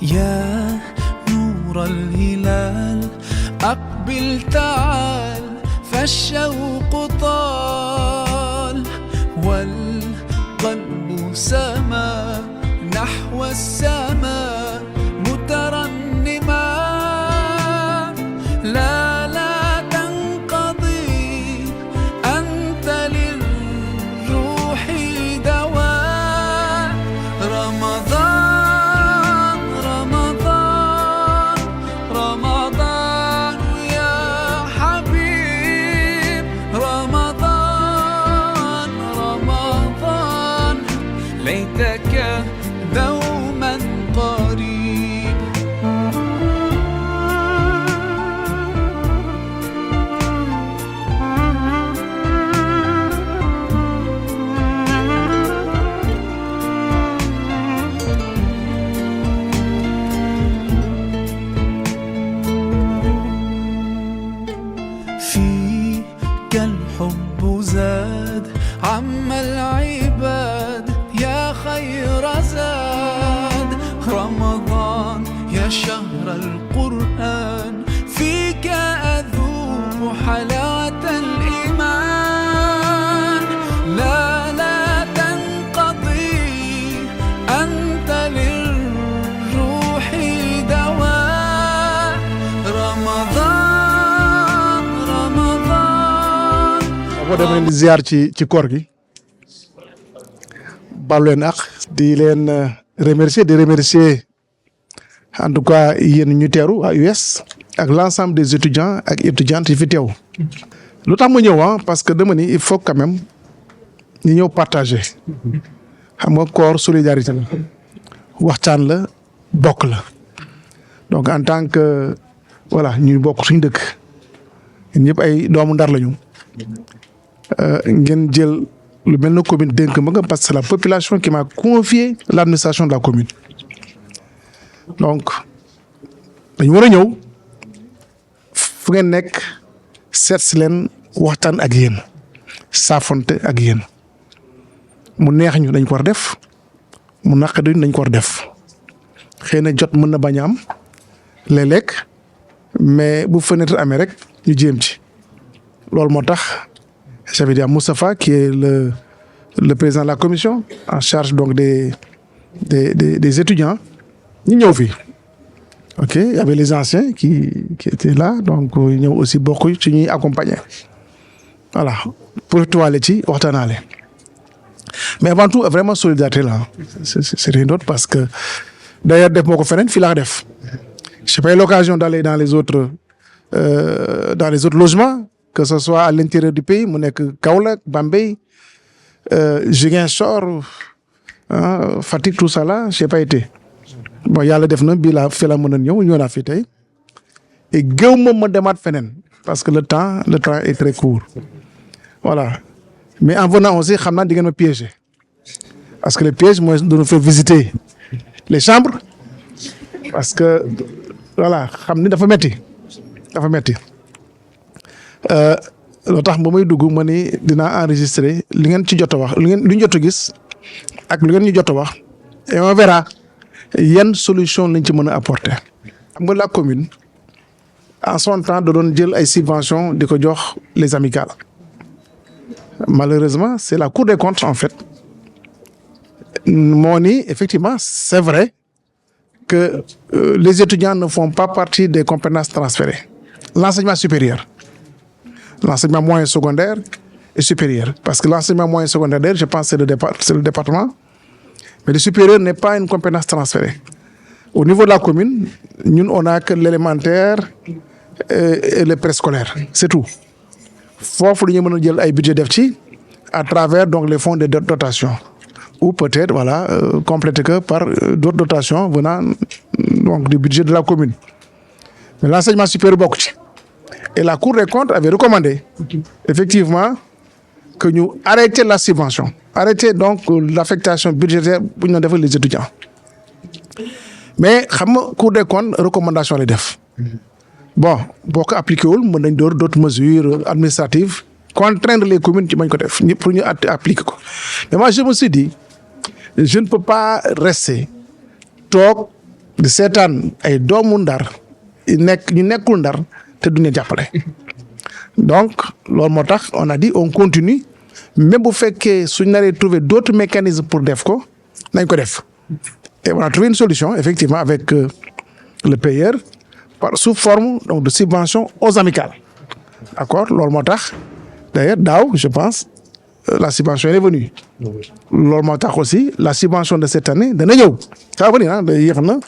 يا نور الهلال أقبل تعال فالشوق طال والقلب سما نحو السماء مترنما لا تنقضي أنت للروح دواء رمضان رمضان رمضان يا حبيب رمضان رمضان ليتك دوما قريب فيك الحب زاد عم العباد يا خير زاد رمضان يا شهر القرآن فيك أذوق حلاوة الإيمان لا تنقضي أنت للروح دواء رمضان رمضان boo demee di ziar ci koor gi baal leen ak di leen remercier en tout cas yéen ñu teeru à US ak l'ensemble des étudiants ak étudiantes yi fi teew lu tax ma ñëw parce que dama ni il faut quand même ñu ñëw partager xam nga koor solidarité la waxtaan la bokk la donc en tant que voilà ñu bokk suñu dëkk ñun ñëpp ay doomu Ndar lañu ngeen jël lu mel na commune dénk ma nga parce que c'est la population qui m'a confié l'administration de la commune donc dañu war a ñëw fu ngeen nekk seet si leen waxtaan ak yéen saafonte ak yéen mu neex ñu dañ ko war def mu naqari dañ ko war def xëy na jot mën na bañ a am léeg-léeg mais bu fenêtre amee rek ñu jéem ci loolu moo tax j'avais dit à Moustapha qui est le président de la commission en charge donc des étudiants ñu ñëw fii ok il y avait les anciens qui étaient là donc ñëw aussi bokk ci ñuy accompagner voilà pour tuwaale ci waxtaanaale mais avant tout vraiment solidarité là c'est rien d'autre parce que d'ailleurs def moo ko feneen fii laa def j'ai pas eu l'occasion d'aller dans les autres logements que ce soit à l'intérieur du pays mu nekk Kaolack Bambey Ziguinchor Fatick tout ça là j'ai pas été bon yàlla def na bii laa fi la mën a ñëw naa fi tey et géew moom ma demaat feneen parce que le temps est très court voilà mais en venant aussi xam naa di ngeen ma piéger parce que le piège mooy de nous faire visiter les chambres parce que voilà xam ni dafa metti loo tax ba may dugg ma ni dinaa enregistrer li ngeen ci jot a wax li ñu jot a gis ak li ngeen ñu jot a wax et on verra yan solution lañ ci mën a apporter. xam nga la commune en son temps da doon jël ay subventions di ko jox les amicales malheureusement c'est la Cour des comptes en fait moo ni effectivement c'est vrai que les étudiants ne font pas partie des compétences transférées l'enseignement supérieur. L'enseignement moyen secondaire et supérieur. Parce que l'enseignement moyen secondaire, je pense, c'est le département. Mais le supérieur n'est pas une compétence transférée. Au niveau de la commune, nous, on n'a que l'élémentaire et le préscolaire. C'est tout. Il faut nous dire un budget d'EFTI à travers donc, les fonds de dotation. Ou peut-être, voilà, compléter que par d'autres dotations venant donc, du budget de la commune. Mais l'enseignement supérieur, beaucoup. Et la Cour des comptes avait recommandé, effectivement, que nous arrêtions la subvention. Arrêter donc l'affectation budgétaire pour nous développer les étudiants. Mais, la Cour des comptes, recommandation les def. Bon, pour appliquer d'autres mesures administratives, contraindre les communes qui pour nous appliquer. Mais moi, je me suis dit, je ne peux pas rester, di seetaan ay doomu Ndar ñu nekkul Ndar te duñu jàppale donc loolu moo tax on a dit on continue même bu fekkee suñ naree trouver d'autres mécanismes pour def ko nañ ko def et on a trouvé une solution effectivement avec le payeur sous forme donc de subvention aux amicales d'accord loolu moo tax d'ailleurs daaw je pense la subvention est venue loolu moo tax aussi la subvention de cette année dana ñëw ça va venir ah day yéex na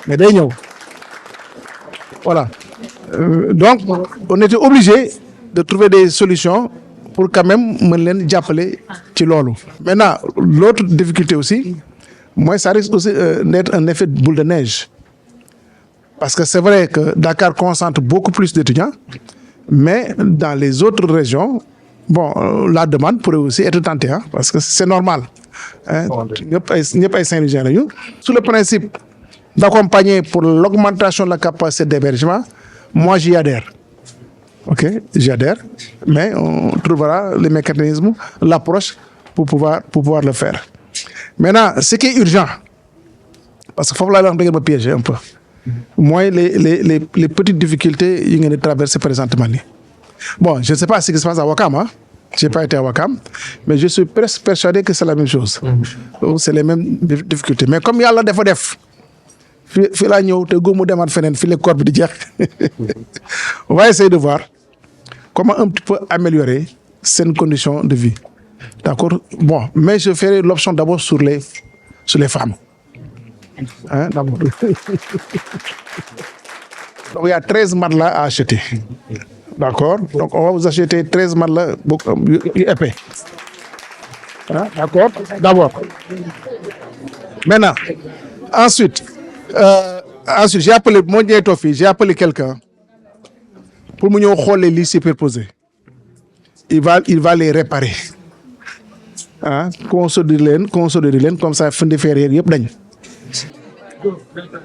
mais day ñëw voilà donc on était obligé de trouver des solutions pour quand même mën leen jàppale ci loolu. Maintenant l'autre difficulté aussi mooy ça risque aussi d'être un effet boule de neige parce que c'est vrai que Dakar concentre beaucoup plus d'étudiants mais dans les autres régions bon la demande pourrait aussi être tentée hein, parce que c'est normal ñëpp ay Saint-Louisiens lañu. Sous le principe d'accompagner pour l'augmentation de la capacité d'hébergement, moi j'y adhère. Ok, j'y adhère, mais on trouvera les mécanismes, l'approche pour pouvoir le faire. Maintenant, ce qui est urgent, parce que faut que là me piéger un peu. Moi, les petites difficultés que vous traversées présentement. Bon, je ne sais pas ce qui se passe à Ouakam, hein? Je n'ai pas été à Ouakam, mais je suis presque persuadé que c'est la même chose. C'est les mêmes difficultés. Mais comme il y a la def. Fii laa ñëw te góomu demaat feneen fii la corps bi di jeex on va essayer de voir comment un petit peu améliorer seen conditions de vie d'accord bon mais je ferai l'option d'abord sur les femmes hein d'abord donc il y a 13 matelas à acheter d'accord donc on va vous acheter 13 matelas yu épais hein d'accord d'abord maintenant ensuite j'ai appelé moo ñëwee toog fii j'ai appelé quelqu'un pour mu ñëw xool les lits superposés il va les réparer ah consolider leen comme ça fin de février yëpp dañ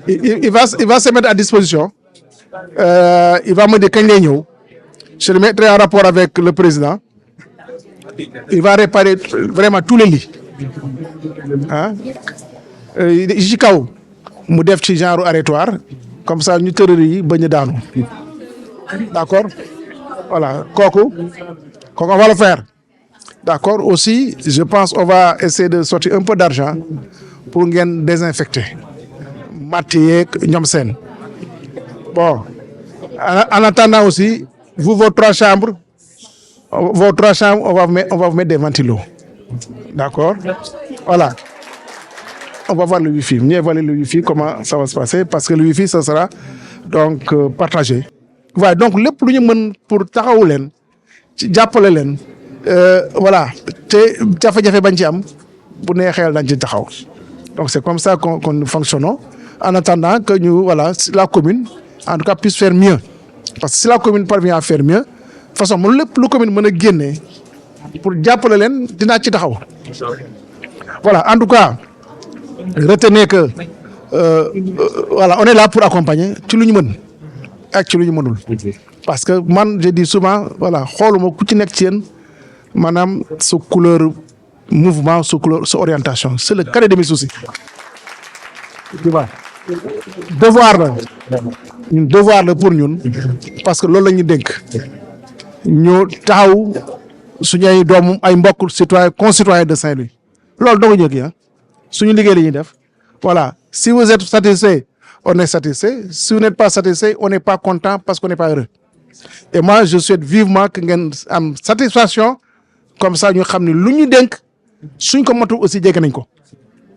il va se mettre à disposition il va me dire kañ lay ñëw je le mettrai en rapport avec le président il va réparer vraiment tous les lits ah ci kaw mu def ci genre arrêtoir comme ça ñu tërëri yi bañ a daanu d'accord voilà kooku on va le faire d'accord aussi je pense on va essayer de sortir un peu d'argent pour ngeen désinfecter matt yeeg ñoom seen bon en attendant aussi vos trois chambres on va vous mettre des ventilos d'accord voilà. On va voir le Wi-Fi, mieux évaluer le Wi-Fi, comment ça va se passer, parce que le Wi-Fi, ça sera donc partagé. Voilà, donc lépp lu ñu mën pour taxawu leen ci jàppale leen voilà te jafe-jafe bañ ci am bu neexee dañ ci taxaw donc c'est comme ça qu'on fonctionne en attendant que ñu voilà la commune en tout cas puisse faire mieux parce que si la commune parvient à faire mieux de toute façon moom lépp lu commune mën a génne pour jàppale leen dinaa ci taxaw voilà en tout cas. Retenez que voilà on est là pour accompagner ci lu ñu mën ak ci lu ñu mënul parce que man je dis souvent voilà xooluma ku ci nekk ci yéen maanaam sa couleur mouvement sa couleur sa orientation c'est le cadet de mes soucis tu vois devoir la pour ñun parce que loolu la ñu dénk ñu taxaw suñu ay doom ay mbokk concitoyens de Saint-Louis loolu dogu ñëg ya suñu liggéey la ñuy def voilà si vous êtes satisfait on est satisfait si vous n'êtes pas satisfait on n'est pas content parce qu'on n'est pas heureux et moi je souhaite vivement que ngeen am satisfaction comme ça ñu xam ne lu ñu dénk suñ ko matu aussi jege nañ ko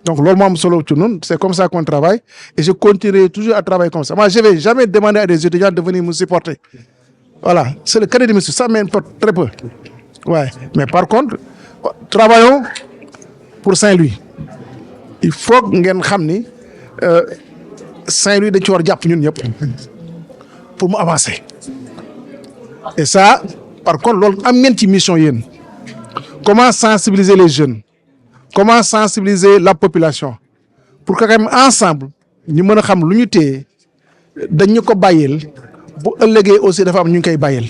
donc loolu moo am solo ci ñun c'est comme ça qu'on travaille et je continuerai toujours à travailler comme ça moi je vais jamais demander à des étudiants de venir me supporter voilà c'est le cadet de monsieur ça m'importe très peu ouais mais par contre travaillons pour Saint-Louis il faut ngeen xam ni Saint-Louis dañ ci war a jàpp ñun ñëpp pour mu avancer et ça par contre loolu am ngeen ci mission yéen comment sensibiliser les jeunes comment sensibiliser la population pour que quand même ensemble ñu mën a xam lu ñu téye dañ ñu ko bàyyeel bu ëllëgee aussi dafa am ñu ngi koy bàyyeel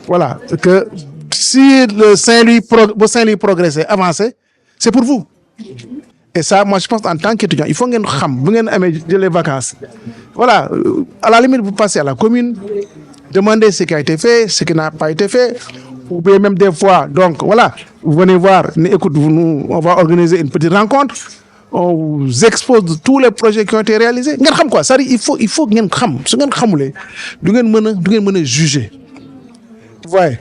voilà que si le Saint-Louis bu Saint-Louis progresser avancer c'est pour vous Et ça, moi, je pense, en tant qu'étudiant, il faut que vous les vacances. Voilà, à la limite, vous passez à la commune, demandez ce qui a été fait, ce qui n'a pas été fait, ou bien même des fois, donc voilà, vous venez voir, écoute, on va organiser une petite rencontre, on vous expose tous les projets qui ont été réalisés. Quoi? Ça, il faut que vous juger. Vous voyez?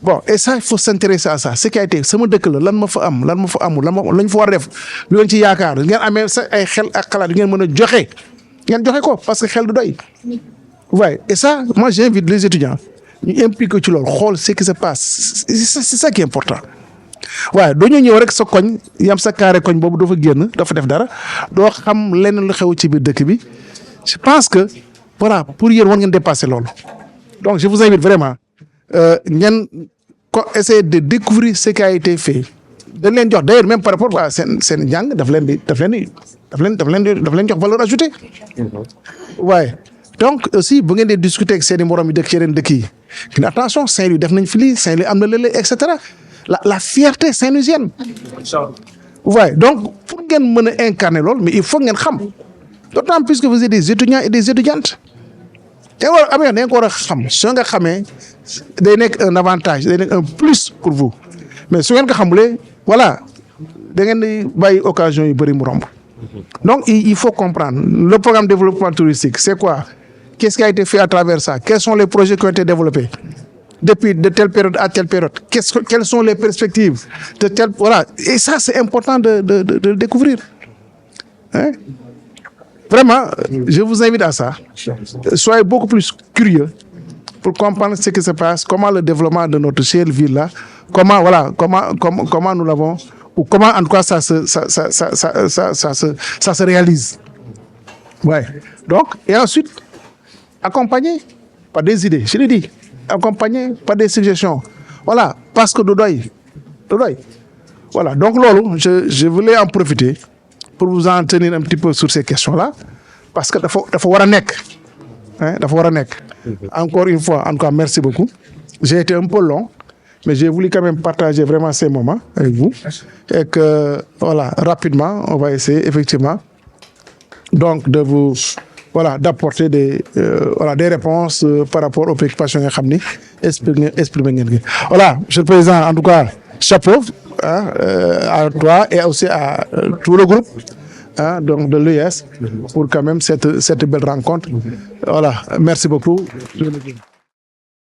Bon, et ça, il faut s'intéresser à ça. Ce qui a été, c'est mon déclin, lan ma fa am, lan ma fa amul, lan fa war def, lu ngeen ci yaakaar, ngeen amé sa ay xel ak xalaat ngeen mëna joxé. Ngeen joxé ko parce que xel du doy. Ouais, et ça, moi j'invite les étudiants, ñu impliquer ci lool, xol ce qui se passe. C'est ça qui est important. Ouais, dañu ñëw rek sa koñ, yam sa carré koñ bobu do fa génn, do fa def dara, do xam lenn lu xew ci biir dëkk bi. Je pense que voilà, pour yéen war ngeen dépasser lool. Donc je vous invite vraiment essayer de découvrir ce qui a été fait. D'ailleurs, même par rapport à sen jang, daf leen jox valeur ajoutée. Ouais. Donc aussi, bu ngeen di discuter avec seen morom yi dëkk ci yeneen dëkk yi. Attention, Saint-Louis def nañ fi lii, Saint-Louis am na lële, etc. La fierté saint-louisienne. Ouais. Donc pour ngeen mën a incarner lool, mais il faut ngeen xam. D'autant plus que vous êtes des étudiants et des étudiantes. Te war amee da nga ko war a xam soo nga xamee day nekk un avantage day nekk un plus pour vous mais su ngeen ko xamulee voilà da ngeen di bàyyi occasion yu bëri mu romb. Donc il faut comprendre le programme de développement touristique c'est quoi, qu'est-ce qui a été fait à travers ça, quels sont les projets qui ont été développés depuis de telle période à telle période, quelles sont les perspectives de telle, voilà, et ça c'est important de découvrir, hein? Vraiment, je vous invite à ça. Soyez beaucoup plus curieux pour comprendre ce qui se passe, comment le développement de notre chère ville là, comment nous l'avons, ou comment en tout cas ça se réalise. Ouais. Donc, et ensuite, accompagné par des idées, je l'ai dit, accompagné par des suggestions. Voilà, parce que dodoy. Voilà, donc lolo, je voulais en profiter pour vous en tenir un petit peu sur ces questions-là, parce que dafa war a nekk, hein, dafa war a nekk. Encore une fois, en tout cas, merci beaucoup. J'ai été un peu long, mais j'ai voulu quand même partager vraiment ces moments avec vous, et que voilà, rapidement, on va essayer effectivement, donc de vous, voilà, d'apporter des réponses par rapport aux préoccupations que vous exprimées. Voilà, Monsieur le Président, en tout cas, chapeau. À toi et aussi à tout le groupe donc de l'ES pour quand même cette belle rencontre. Voilà, merci beaucoup.